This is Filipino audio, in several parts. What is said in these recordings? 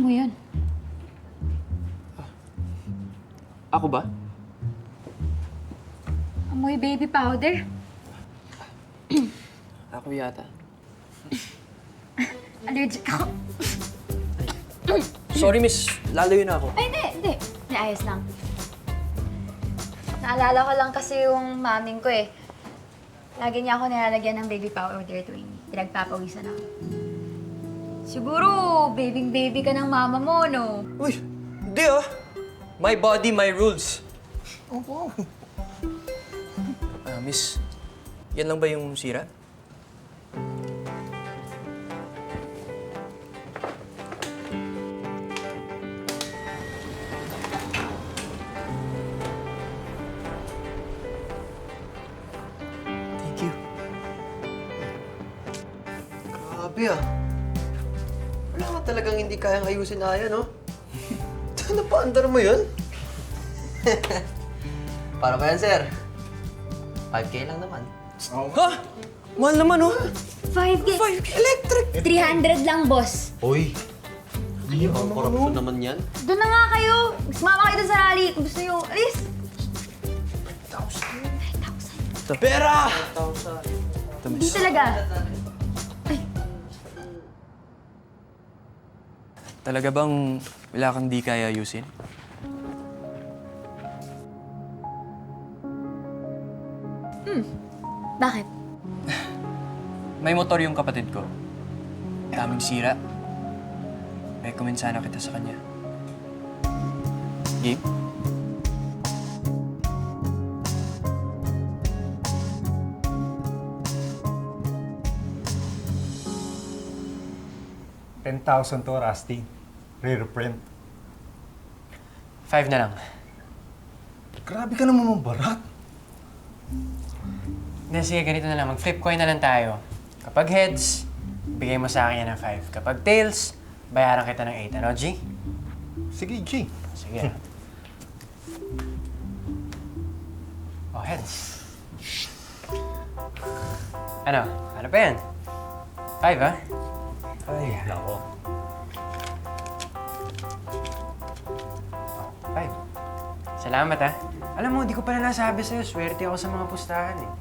amoy yun? Ako ba? Amoy baby powder? Ako yata. Allergic ako. Sorry, miss. Lalayo na ako. Ay, hindi. Hindi, ayos lang. Naalala ko lang kasi yung maming ko eh. Lagi niya ako nilalagyan ng baby powder tuwing pinagpapawisan ako. Siguro, baby ka ng mama mo, no? Uy, hindi ah. My body, my rules. Oo. Miss, yan lang ba yung sira? Thank you. Grabe ah. Wala ka talagang hindi kayang ayusin na yan, no? Napaandar mo yun? Para ba yan, sir? 5K lang naman. Ha? Mahal naman, oh. 5K. 5K electric. 300 lang, boss. Uy! Hindi ang korupsyon naman yan. Doon na nga kayo. Sumama kayo dun sa rally. Kung gusto nyo, alis. 5,000. Pera! Hindi talaga. Talaga bang wala kang di kaya ayusin? Bakit? May motor yung kapatid ko. Daming sira. Recommend sana kita sa kanya. Game? $10,000 to, Rusty. Rare print. 5 na lang. Grabe ka naman mabarat. Hindi, sige, ganito na lang. Mag-flip coin na lang tayo. Kapag heads, bigay mo sa akin yan ng 5. Kapag tails, bayaran kita ng 8. Ano, G? Sige, G. Sige. Oh, heads. Ano? Ano pa yan? 5, ha? Ay, nako. 5. Salamat, ha? Alam mo, di ko pala nasabi sa'yo. Swerte ako sa mga pustahan, eh.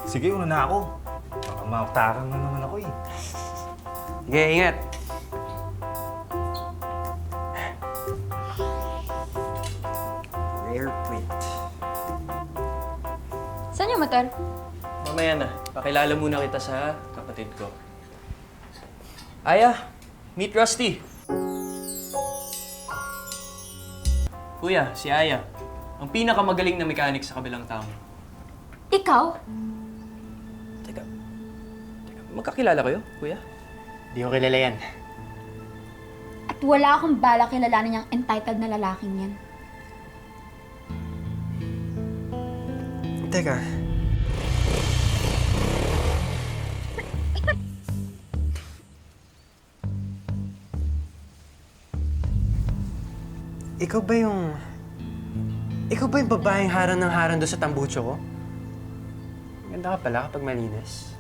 Sige, una na ako. Baka mautakan na naman ako eh. Sige, ingat. Rare print. Saan yung motor? Mamaya na. Pakilala muna kita sa kapatid ko. Aya, meet Rusty. Kuya, si Aya. Ang pinakamagaling na mechanic sa kabilang town. Ikaw? Teka, magkakilala kayo, kuya? Di ko kilala yan. At wala akong bala kilalanin niyang entitled na lalaking yan. Teka. Ikaw ba yung... Ikaw ba yung babaeng harang ng harang doon sa tambucho ko? Ganda ka pala kapag malinis.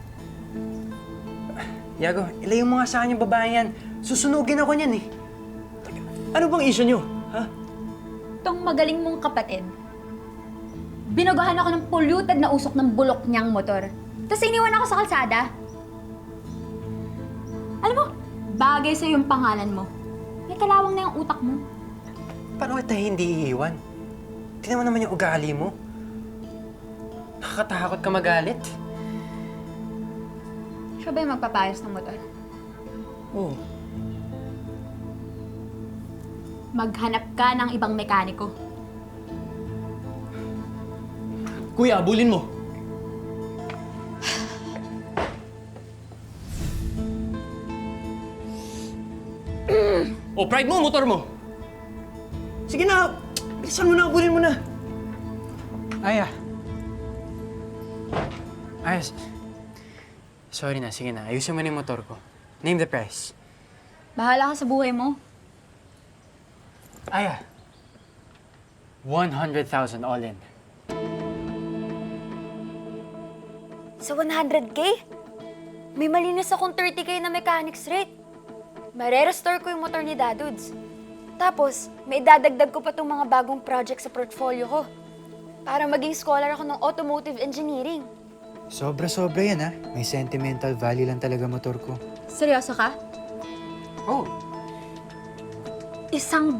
Yago, ilayo mo nga sa akin yung babaeng yan. Susunugin ako niyan eh. Teka, ano bang issue niyo? Ha? Itong magaling mong kapatid, binugahan ako ng polluted na usok ng bulok niyang motor. Tapos iniwan ako sa kalsada. Alam mo, bagay sa'yo yung pangalan mo. May kalawang na yung utak mo. Paano kita hindi iiwan? Tingnan mo naman yung ugali mo. Nakakatakot ka magalit. Siya ba yung magpapayos ng motor? Oo. Maghanap ka ng ibang mekaniko. Kuya, abulin mo. Pride mo, motor mo. Sige na, bilisan mo na, abulin mo na. Aya. Ayos. Sorry na, sige na. Ayusin mo na yung motor ko. Name the price. Bahala ka sa buhay mo. Aya. 100,000 all in. Sa 100K? May malinis akong 30K na mechanics rate. Marerestore ko yung motor ni Dadudes. Tapos, may dadagdag ko pa itong mga bagong project sa portfolio ko. Para maging scholar ako ng automotive engineering. Sobra-sobra yan, ha? May sentimental value lang talaga motor ko. Seryoso ka? Oh, 100,000?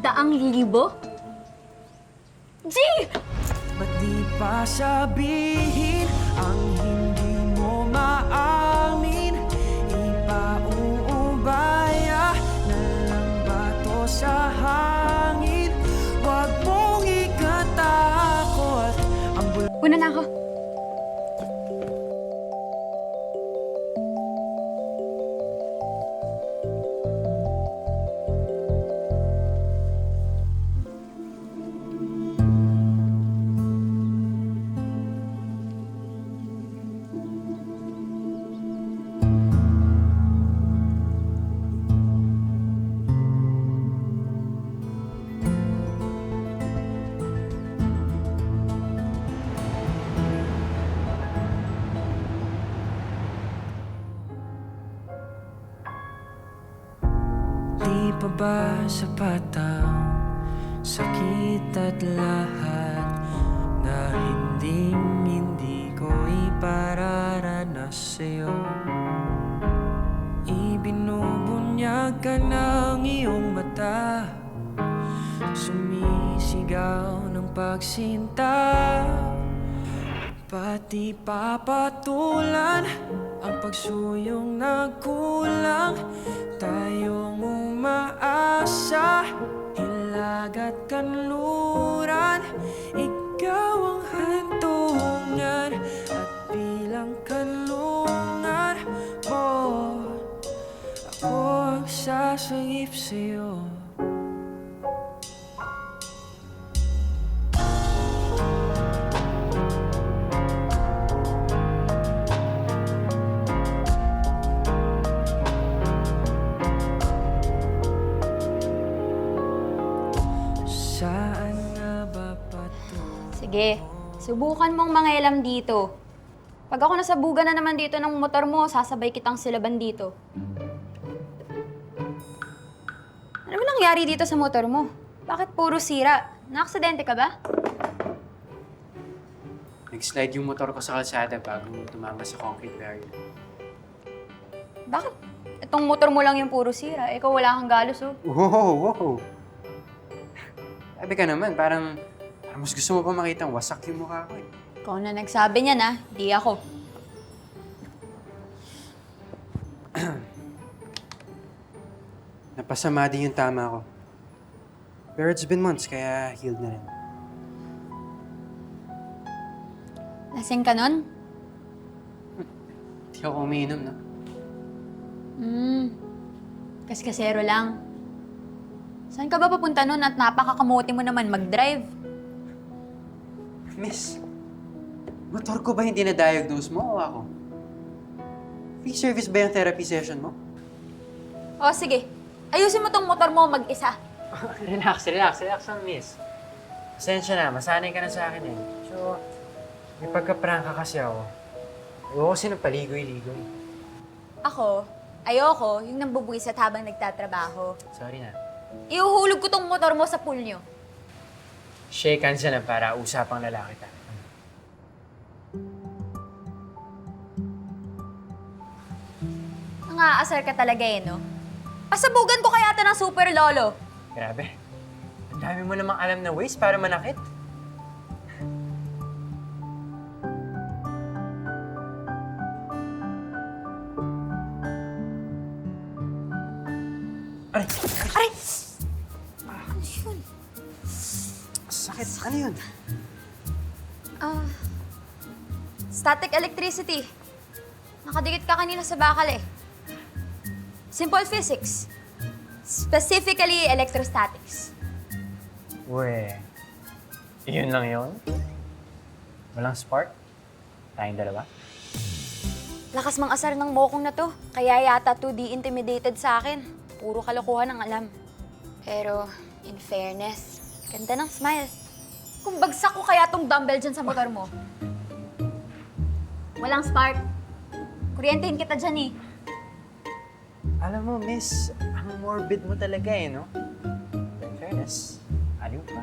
G! Ba't di pa sabihin ang hindi mo maamin? Ipauubaya na lang ba to sa hangin? Huwag mong ikatakot ang Una na ako. Di pa ba sapat ang sakit at lahat na hindi ko ipararanas sa'yo? Ibinubunyag ka ng iyong mata, sumisigaw ng pagsinta, pati papatulan ang pagsuyong nagkulang. Tayong umaasa, hilag at kanluran. Ikaw ang hantungan at bilang kanlungan mo, ako ang sasangip sa'yo. Saan nga ba patungo? Sige, subukan mong mangialam dito. Pag ako nasabugan na naman dito ng motor mo, sasabay kitang silaban dito. Ano ba nangyari dito sa motor mo? Bakit puro sira? Naaksidente ka ba? nag-slide yung motor ko sa kalsada bago tumama sa concrete barrier. Bakit? Itong motor mo lang yung puro sira. Ikaw wala kang galos, oh. Wow! Sabi ka naman, parang mas gusto mo pa makita wasak yung mukha ko eh. Ikaw na nagsabi niyan, ha? Di ako. Napasama din yung tama ko. Pero it's been months, kaya healed na rin. Lasing ka nun? Hindi ako umiinom, no? Kaskasero lang. Saan ka ba papunta nun at napakakamote mo naman mag-drive? Miss, motor ko ba hindi na-diagnose mo o ako? Free service ba yung therapy session mo? O sige, ayusin mo tong motor mo mag-isa. Relax lang, miss. Pasensya na, masanay ka na sa akin eh. So, may pagka-prank ka kasi ako. Ayoko kasi ng paligoy-ligoy. Ako, ayoko yung nambubuisat habang nagtatrabaho. Sorry na. Ihuhulog ko tong motor mo sa pool nyo. Shake hands na lang para usapang lalaki tayo. Nangaasar ka talaga eh, no? Pasabugan ko kaya ito ng super lolo. Grabe. Ang dami mo namang alam na ways para manakit. Aray! Aray! Sakit. Ano yun? Static electricity. Nakadikit ka kanina sa bakal eh. Simple physics. Specifically, electrostatics. Uwe. Yun lang yun? Walang spark? Tayong dalawa? Lakas mang asar ng mokong na to. Kaya yata 2D intimidated sa akin. Puro kalokohan ang alam. Pero, in fairness, ganda ng smile. Kung bagsak ko kaya tong dumbbell dyan sa motor mo. Walang spark. Kuryentehin kita dyan eh. Alam mo, miss, Ang morbid mo talaga eh, no? In fairness, aliw pa.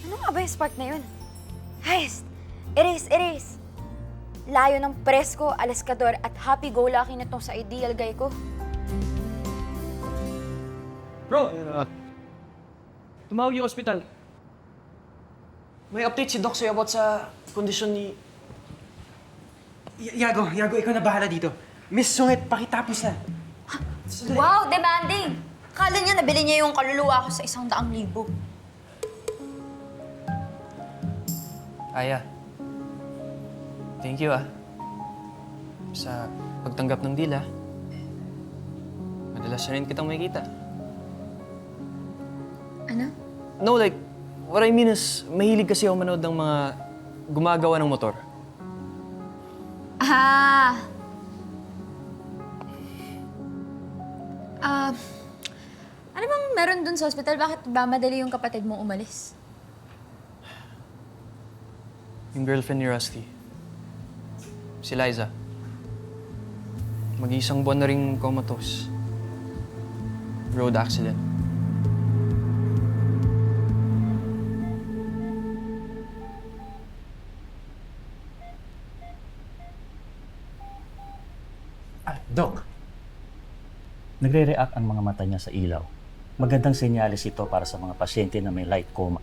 Ano nga ba yung spark na yun? Hayes! Erase, erase! Layo ng presko, alaskador at happy-go-lucky na tong sa ideal guy ko. Bro! Tumawag yung ospital. May update si Doc sa'yo about sa kondisyon ni... Yago, ikaw na bahala dito. Miss Sungit, pakitapos na. Wow, demanding! Akala niya nabili niya yung kaluluwa ko sa 100,000. Aya. Thank you sa pagtanggap ng deal Madalas na rin kitang makikita. Ano? No, like, what I mean is, mahilig kasi ako manood ng mga gumagawa ng motor. Ano bang meron dun sa hospital? Bakit ba madali yung kapatid mo umalis? Yung girlfriend ni Rusty. Si Liza. Mag-iisang buwan na rin comatose. Road accident. Doc, nagre-react ang mga mata niya sa ilaw. Magandang senyales ito para sa mga pasyente na may light coma.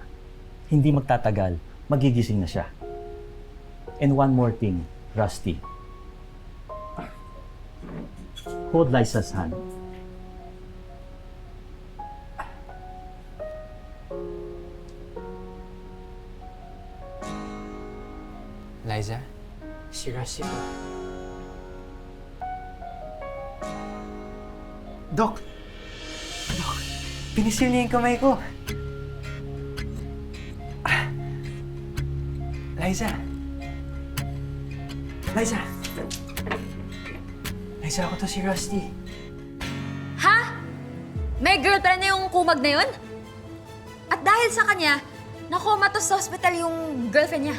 Hindi magtatagal, magigising na siya. And one more thing, Rusty. Hold Liza's hand. Liza, si Rusty po. Doc, pinisil niya yung kamay ko. Liza. Liza, ako to si Rusty. Ha? May girlfriend na yung kumag na yun? At dahil sa kanya, nakomatos sa hospital yung girlfriend niya.